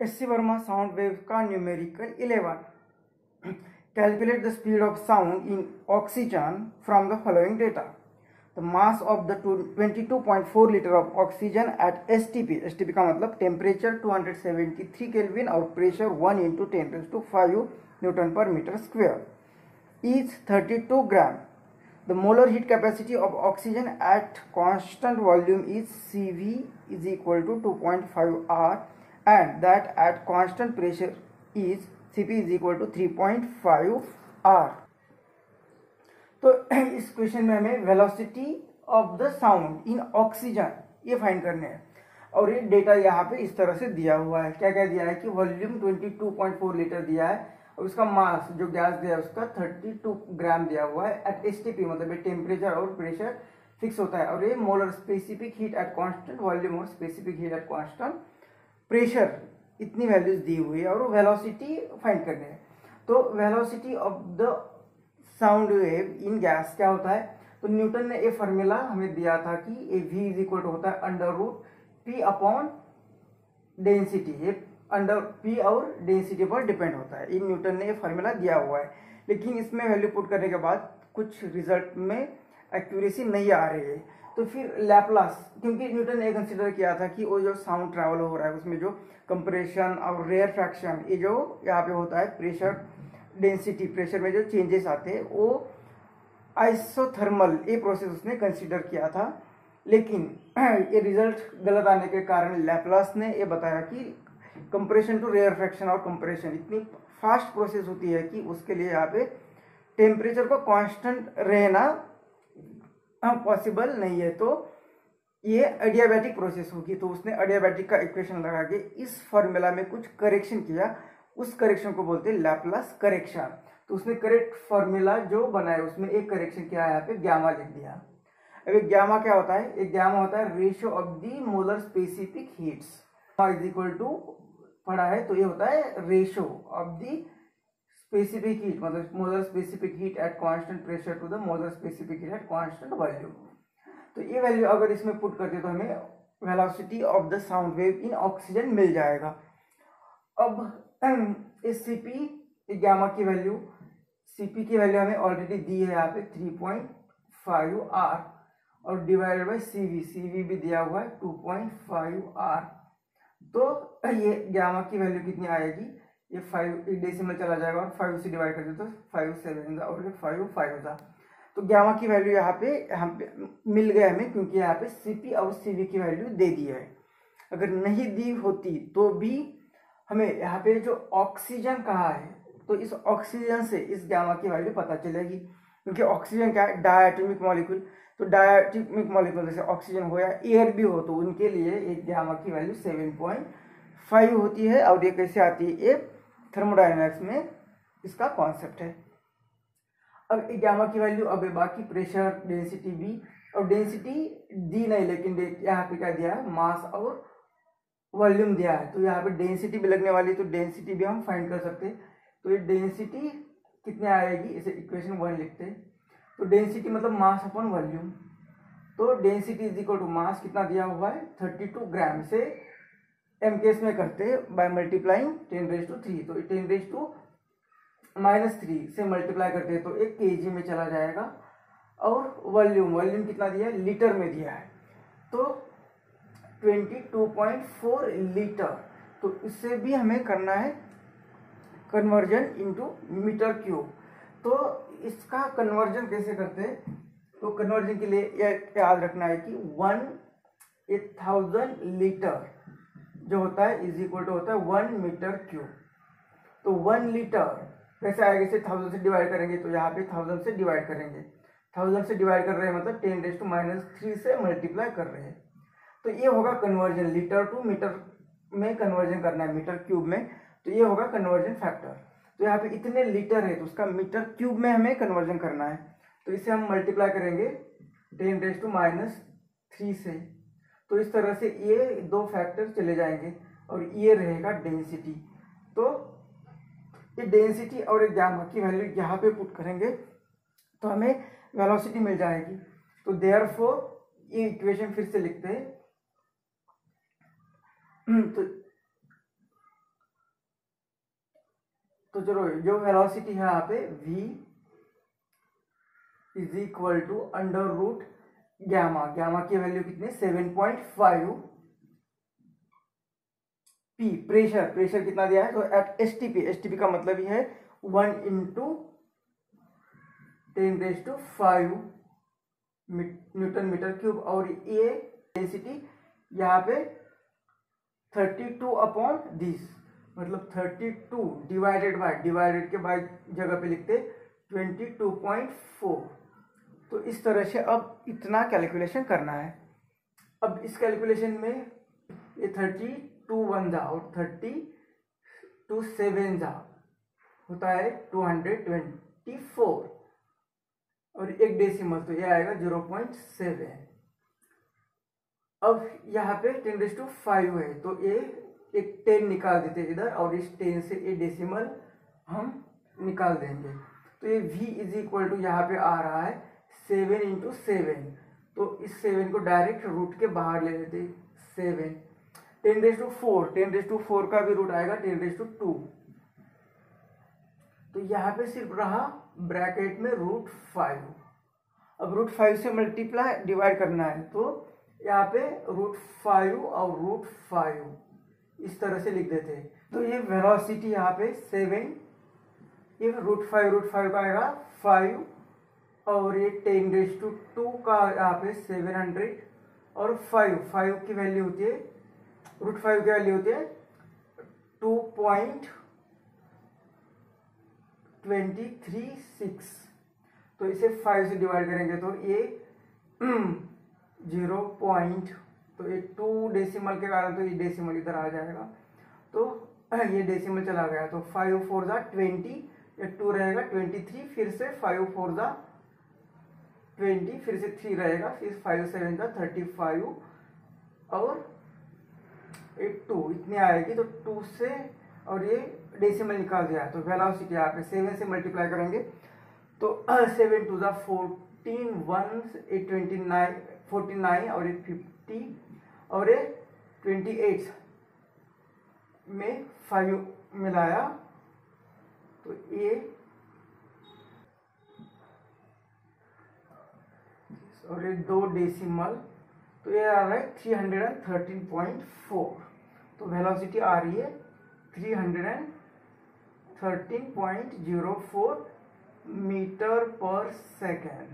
S C Verma sound wave का numerical 11. Calculate the speed of sound in oxygen from the following data. The mass of the 22.4 liter of oxygen at STP. STP का मतलब temperature 273 Kelvin और pressure 1 into 10 raised to 5 Newton per meter square is 32 gram. The molar heat capacity of oxygen at constant volume is Cv is equal to 2.5 R and that at constant pressure is Cp is equal to 3.5 R. तो इस question में हमें velocity of the sound in oxygen ये find करने हैं और ये data यहाँ पे इस तरह से दिया हुआ है. क्या क्या दिया है कि वॉल्यूम 22.4 लीटर दिया है और उसका मास जो गैस दिया है उसका 32 ग्राम दिया हुआ है एट एसटीपी, मतलब टेम्परेचर और प्रेशर फिक्स होता है और ये molar specific heat at constant volume और specific heat at constant pressure इतनी वैल्यूज दी हुई है और वेलोसिटी फाइंड करनी है. तो velocity of the sound wave in gas क्या होता है, तो न्यूटन ने ये फॉर्मूला हमें दिया था कि ए वी इज इक्वल टू होता है under root P upon density. ये अंडर पी और डेंसिटी पर डिपेंड होता है. इन न्यूटन ने ये फॉर्मूला दिया हुआ है, लेकिन इसमें वैल्यू पुट करने के बाद कुछ रिजल्ट में एक्यूरेसी नहीं आ रही है. तो फिर लैपलास, क्योंकि न्यूटन ने कंसिडर किया था कि वो जो साउंड ट्रैवल हो रहा है उसमें जो कंप्रेशन और रेयर फ्रैक्शन ये जो यहाँ पे होता है प्रेशर डेंसिटी, प्रेशर में जो चेंजेस आते हैं वो आइसोथर्मल ये प्रोसेस उसने कंसिडर किया था. लेकिन ये रिजल्ट गलत आने के कारण लैपलास ने ये बताया कि कंप्रेशन टू रेयर फ्रैक्शन और कंप्रेशन इतनी फास्ट प्रोसेस होती है कि उसके लिए यहाँ पे टेम्परेचर को कांस्टेंट रहना पॉसिबल नहीं है. तो ये एडियाबैटिक प्रोसेस होगी. तो उसने एडियाबैटिक का इक्वेशन लगा के इस फॉर्मूला में कुछ करेक्शन किया, उस करेक्शन को बोलते हैं लैपलास करेक्शन. तो उसने करेक्ट फॉर्मूला जो बनाया उसमें एक करेक्शन किया है, यहाँ पे गामा लिख दिया. अब एक गामा क्या होता है, एक गामा होता है ratio of the molar specific heats is equal to पढ़ा है, तो ये होता है ratio of the specific heat, मतलब molar specific heat at constant pressure to the molar specific heat at constant volume. तो ये वैल्यू अगर इसमें पुट करते तो हमें velocity of the sound wave in oxygen मिल जाएगा. अब इस सीपी गामा की वैल्यू, सीपी की वैल्यू हमें ऑलरेडी दी है यहाँ पे 3.5 R और डिवाइडेड बाय सीवी, सीवी भी दिया हुआ है 2.5 R. तो ये गामा की वैल्यू कितनी आएगी, ये 5 डेसिमल चला जाएगा और 5 से डिवाइड कर दे तो 5 7 और ये 5 5 था. तो गामा की वैल्यू यहाँ पे मिल गया हमें, क्योंकि यहाँ पे सीपी और सीवी की वैल्यू दे दी है. अगर नहीं दी होती तो भी हमें यहाँ पे जो ऑक्सीजन कहा है तो इस ऑक्सीजन से इस गामा की वैल्यू पता चलेगी, क्योंकि ऑक्सीजन क्या है, डायटोमिक मॉलिक्यूल. तो डायटोमिक मॉलिक्यूल जैसे ऑक्सीजन हो या एयर भी हो तो उनके लिए एक गामा की वैल्यू 7.5 होती है. और ये कैसे आती है, ये थर्मोडायनेमिक्स में इसका कॉन्सेप्ट है. अब गामा की वैल्यू, अब बाकी प्रेशर डेंसिटी भी, और डेंसिटी दी नहीं लेकिन यहाँ पे क्या दिया है, मास और वॉल्यूम दिया है. तो यहाँ पे डेंसिटी भी लगने वाली, तो डेंसिटी भी हम फाइंड कर सकते हैं. तो ये डेंसिटी कितने आएगी, इसे इक्वेशन 1 लिखते हैं. तो डेंसिटी मतलब मास अपॉन वॉल्यूम. तो density is equal to mass कितना दिया हुआ है 32 ग्राम से एम केस में करते बाय मल्टीप्लाइंग 10⁻³ तो 10⁻³ से मल्टीप्लाई करते हैं तो 1 kg में चला जाएगा. और वॉल्यूम कितना दिया है, लीटर में दिया है, तो 22.4 लीटर. तो इससे भी हमें करना है कन्वर्जन इनटू मीटर क्यूब. तो इसका कन्वर्जन कैसे करते हैं, तो कन्वर्जन के लिए याद रखना है कि 1000 लीटर जो होता है इज इक्वल टू होता है 1 मीटर क्यूब. तो 1 लीटर कैसे आएगा, इसे 1000 से डिवाइड करेंगे तो यहाँ पे 1000 से डिवाइड करेंगे, 1000 से डिवाइड कर रहे हैं मतलब 10⁻³ से मल्टीप्लाई कर रहे हैं. तो ये होगा कन्वर्जन, लीटर टू मीटर में कन्वर्जन करना है मीटर क्यूब में, तो ये होगा कन्वर्जन फैक्टर. तो यहाँ पे इतने लीटर है तो उसका मीटर क्यूब में हमें कन्वर्जन करना है. तो इसे हम मल्टीप्लाई करेंगे 10⁻³ से. तो इस तरह से ये 2 फैक्टर चले जाएंगे और ये रहेगा डेंसिटी. तो ये डेंसिटी और एक गामा की वैल्यू यहाँ पे पुट करेंगे तो हमें वेलोसिटी मिल जाएगी. तो देयरफॉर ये इक्वेशन फिर से लिखते हैं. तो तो चलो जो वेलोसिटी है यहाँ पे v is equal to under root gamma, gamma की वैल्यू कितनी 7.5 p। प्रेशर, प्रेशर कितना दिया है तो एट एसटीपी, एसटीपी का मतलब ही है 1 इंटू 10⁵ न्यूटन मीटर क्यूब। और ये डेंसिटी यहाँ पे 32 अपॉन दिस, मतलब 32 डिवाइडेड के बाद जगह पे लिखते 22.4। तो इस तरह से अब इतना कैलकुलेशन करना है। अब इस कैलकुलेशन में ये 32 वन जा और 32 7 जा होता है 224 और एक डेसिमल तो ये आएगा 0.7। अब यहाँ पे 10⁵ है तो ये एक 10 निकाल देते हैं इधर और इस 10 से ये डेसिमल हम निकाल देंगे। तो ये v इज इक्वल टू यहाँ पे आ रहा है 7 इंटू 7। तो इस 7 को डायरेक्ट रूट के बाहर ले लेते 7। 10⁴ का भी रूट आएगा 10⁵। तो यहाँ पे सिर्फ रहा ब्रैकेट में √5। अब √5 से मल्टीप्लाई डिवाइड करना है तो यहाँ पे √5 और √5 इस तरह से लिख देते हैं। तो ये वेलोसिटी यहाँ पे 7, ये √5 का आएगा 5 और ये 10⁵ का यहाँ पे 700 और 5 की वैल्यू होती है, √5 की वैल्यू होती है 2.236। तो इसे 5 से डिवाइड करेंगे तो ये 0. तो ये 2 डेसिमल के कारण तो ये डेसिमल इधर आ जाएगा, तो ये डेसिमल चला गया तो 5 4 जा 20, ये 2 रहेगा 23, फिर से 5 4 जा 20, फिर से 3 रहेगा, फिर 5 7 जा 35 और 2 इतनी आएगी। तो 2 से और ये डेसिमल निकाल दिया है तो वेलोसिटी यहाँ पे 7 से मल्टीप्लाई करेंगे तो 7 2 जा 14, 1 8 29 49 और ये 50 और ये 28 में 5 मिलाया तो ये और ये 2 डेसिमल तो ये आ रहा है 313.4। तो वेलोसिटी आ रही है 313.04 मीटर पर सेकेंड।